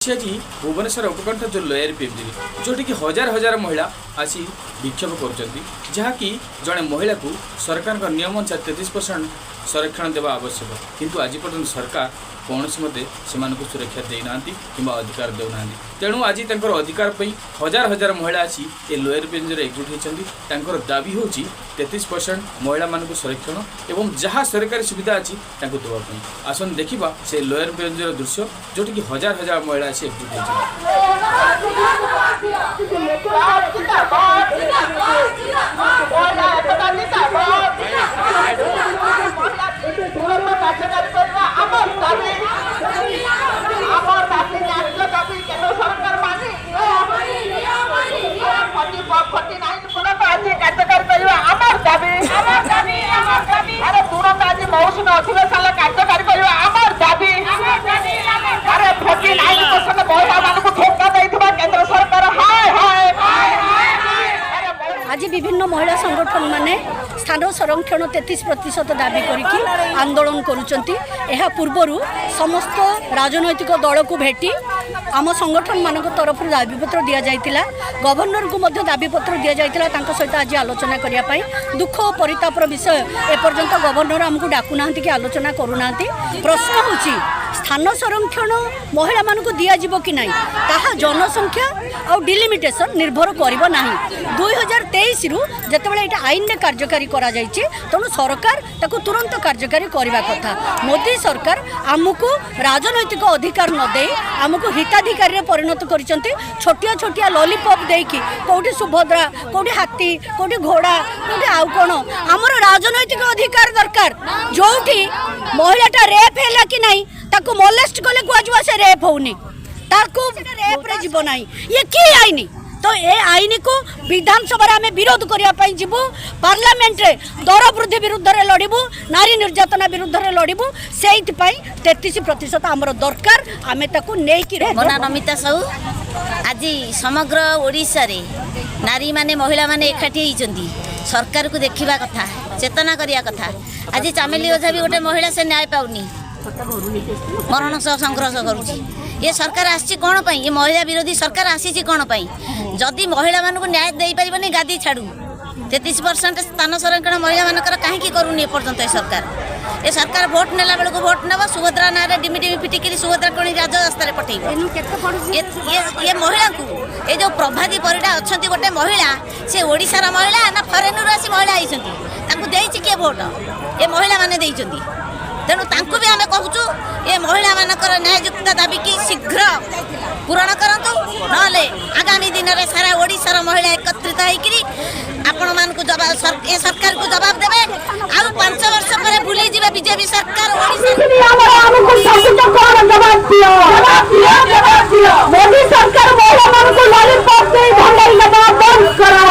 जी भुवनेश्वर उपकंठ जो lower PMG जोटी कि हजार हजार महिला आसी विक्षोभ कर जहाँकि जड़े महिला को सरकार नियम अनुसार 33% संरक्षण देवा आवश्यक किंतु आज पर्यटन सरकार कौन मते से सुरक्षा देना कि अधिकार देना तेणु आज अधिकार हजार हजार महिला आसी ए लोयर पीएमजी एकजुट होती दाबी हूँ 33% महिला मानक संरक्षण एवं जहाँ सरकारी सुविधा अच्छी देवाई आसन देखा से लोयर पीएमजी दृश्य जोटी कि हजार हजार महिला आसी एकजुट आज विभिन्न महिला संगठन माने स्थान संरक्षण 33% दाबी करके आंदोलन करुचंती। यह पूर्वर समस्त राजनैतिक दल को भेटी आम संगठन मान तरफ दाबीपत्र दि जाइतिला। गवर्नर को मध्य दाबीपत्र दि जाइतिला तांको सहित आज आलोचना करिया पई। दुख और परितापर विषय एपर्यंत गवर्नर आमको डाकुना कि आलोचना करूना। प्रश्न होची स्थान संरक्षण महिला मानक दिज्व कि ना ताहा जनसंख्या और डिलिमिटेशन निर्भर करिबो नाही। 2023 रु जतबेले एटा आईन ने कार्यकारी करा जायछि तेणु सरकार ताको तुरंत कार्यकारी करबा कथा। मोदी सरकार आमको राजनैतिक अधिकार न दे आमको हिताधिकारी रे परिणत करिसंती। छोटिया छोटिया लॉलीपॉप देकी कोठी सुभद्रा कोठी हाथी कोठी घोड़ा कोठी आउ कोन हमर राजनैतिक अधिकार दरकार। जोठी महिलाटा रेप हैला कि नाही ताको मोलेस्ट कले गुआजुआ से रेप होनी ताको रेप रे जीव नाही। ये की आईनी तो ए आईन को विधानसभा में विरोध करने जीवु। पार्लियामेंट रे दर वृद्धि विरुद्ध रे लड़बू नारी निर्यातना विरुद्ध रे लड़बू। से 33% आमर दरकार आमे ताको नै कि मोना नमिता साहू आज समग्र ओडिशा रे नारी माने महिला माने एकाठी होइचंदी। सरकार को देखिबा कथा चेतना करिया कथा। आज चामेली ओझा भी गोटे महिला से न्याय पाउनी मरण सह संघर्ष करुची। ये सरकार आसी कौन पाई? ये महिला विरोधी सरकार आसी कौन पाई? जदि महिला मानक न्याय दे पारिबनी गादी छाड़ू 33% स्थान संरक्षण महिला मानकर कहीं करूनी एपर्यंत ये सरकार भोट नेला बेलू भोट नेब सुभद्रा ना डिमिडिमि फिटिकी सुभद्रा कणी राजरास्ता पठेब। ये महिला को ये जो प्रभाती परिडा अच्छा गोटे महिला से ओडिशार महिला ना फरेन आसी महिला आई किए भोट ये महिला माने देइचंती। तेणु तांको भी आमे कहूचु ये महिला मानकर न्याययुक्त दाबी की शीघ्र पूरण करंतु नले आगामी दिन रे सारा ओडिशार महिला एकत्रित होइकरी आपण मान को जवाब ए सरकार को जवाब देबे। आ 5 वर्ष पर भूली जिबे बीजेपी सरकार ओडिशा हमको सब तो कोन जवाब दियो मोदी सरकार महिला मान को लॉलीपॉप दे भंडारी लगा बंद करो